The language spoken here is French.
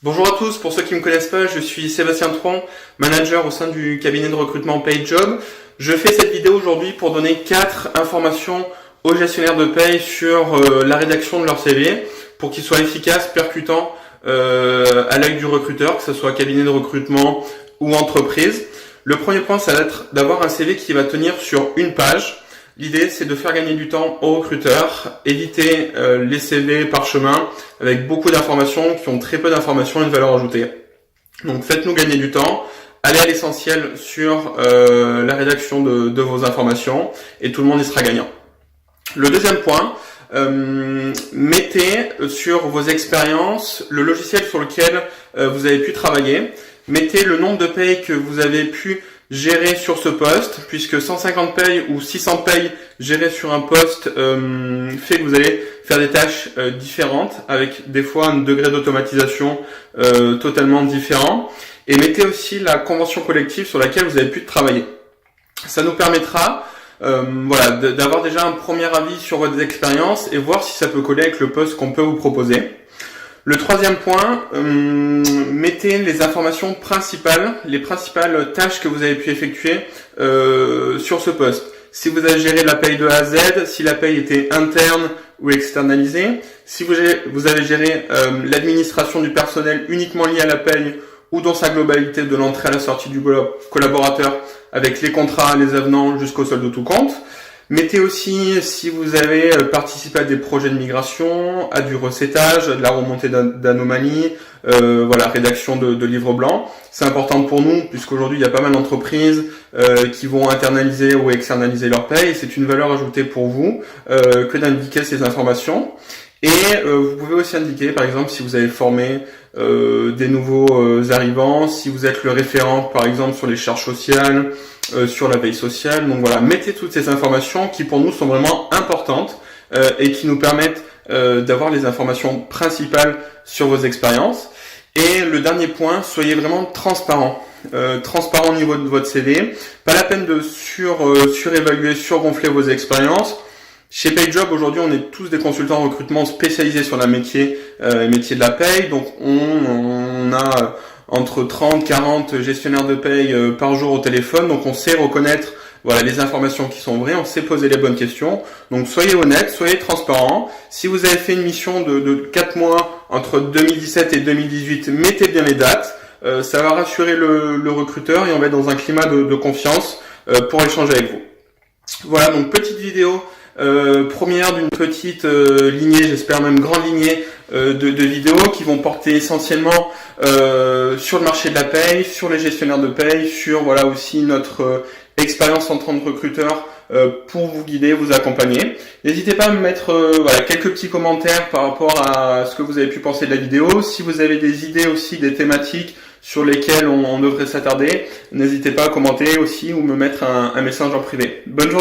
Bonjour à tous, pour ceux qui ne me connaissent pas, je suis Sébastien Tron, manager au sein du cabinet de recrutement PayJob. Je fais cette vidéo aujourd'hui pour donner 4 informations aux gestionnaires de paye sur la rédaction de leur CV pour qu'ils soient efficaces, percutants à l'œil du recruteur, que ce soit cabinet de recrutement ou entreprise. Le premier point, ça va être d'avoir un CV qui va tenir sur une page. L'idée, c'est de faire gagner du temps aux recruteurs, éviter les CV parchemin avec beaucoup d'informations qui ont très peu d'informations et de valeur ajoutée. Donc faites-nous gagner du temps, allez à l'essentiel sur la rédaction de vos informations et tout le monde y sera gagnant. Le deuxième point, mettez sur vos expériences le logiciel sur lequel vous avez pu travailler, mettez le nombre de payes que vous avez pu gérer sur ce poste, puisque 150 payes ou 600 payes gérées sur un poste fait que vous allez faire des tâches différentes, avec des fois un degré d'automatisation totalement différent. Et mettez aussi la convention collective sur laquelle vous avez pu travailler. Ça nous permettra d'avoir déjà un premier avis sur votre expérience et voir si ça peut coller avec le poste qu'on peut vous proposer. Le troisième point, mettez les informations principales, les principales tâches que vous avez pu effectuer sur ce poste. Si vous avez géré la paye de A à Z, si la paye était interne ou externalisée, si vous avez géré l'administration du personnel uniquement liée à la paye ou dans sa globalité de l'entrée à la sortie du collaborateur avec les contrats, les avenants jusqu'au solde de tout compte. Mettez aussi si vous avez participé à des projets de migration, à du recettage, à de la remontée d'anomalies, rédaction de livres blancs. C'est important pour nous puisqu'aujourd'hui il y a pas mal d'entreprises qui vont internaliser ou externaliser leur paye. C'est une valeur ajoutée pour vous que d'indiquer ces informations. Et vous pouvez aussi indiquer, par exemple, si vous avez formé des nouveaux arrivants, si vous êtes le référent, par exemple, sur les charges sociales, sur la veille sociale. Donc voilà, mettez toutes ces informations qui pour nous sont vraiment importantes et qui nous permettent d'avoir les informations principales sur vos expériences. Et le dernier point, soyez vraiment transparent. Transparent au niveau de votre CV. Pas la peine de surévaluer, surgonfler vos expériences. Chez PayJob, aujourd'hui, on est tous des consultants en recrutement spécialisés sur le métier de la paye. Donc, on a entre 30, 40 gestionnaires de paye par jour au téléphone. Donc, on sait reconnaître les informations qui sont vraies. On sait poser les bonnes questions. Donc, soyez honnête, soyez transparent. Si vous avez fait une mission de 4 mois entre 2017 et 2018, mettez bien les dates. Ça va rassurer le recruteur et on va être dans un climat de confiance pour échanger avec vous. Voilà, donc petite vidéo. Première d'une petite lignée, j'espère même grande lignée de vidéos qui vont porter essentiellement sur le marché de la paye, sur les gestionnaires de paye, sur aussi notre expérience en tant que recruteur pour vous guider, vous accompagner. N'hésitez pas à me mettre quelques petits commentaires par rapport à ce que vous avez pu penser de la vidéo. Si vous avez des idées aussi, des thématiques sur lesquelles on devrait s'attarder, n'hésitez pas à commenter aussi ou me mettre un message en privé. Bonne journée.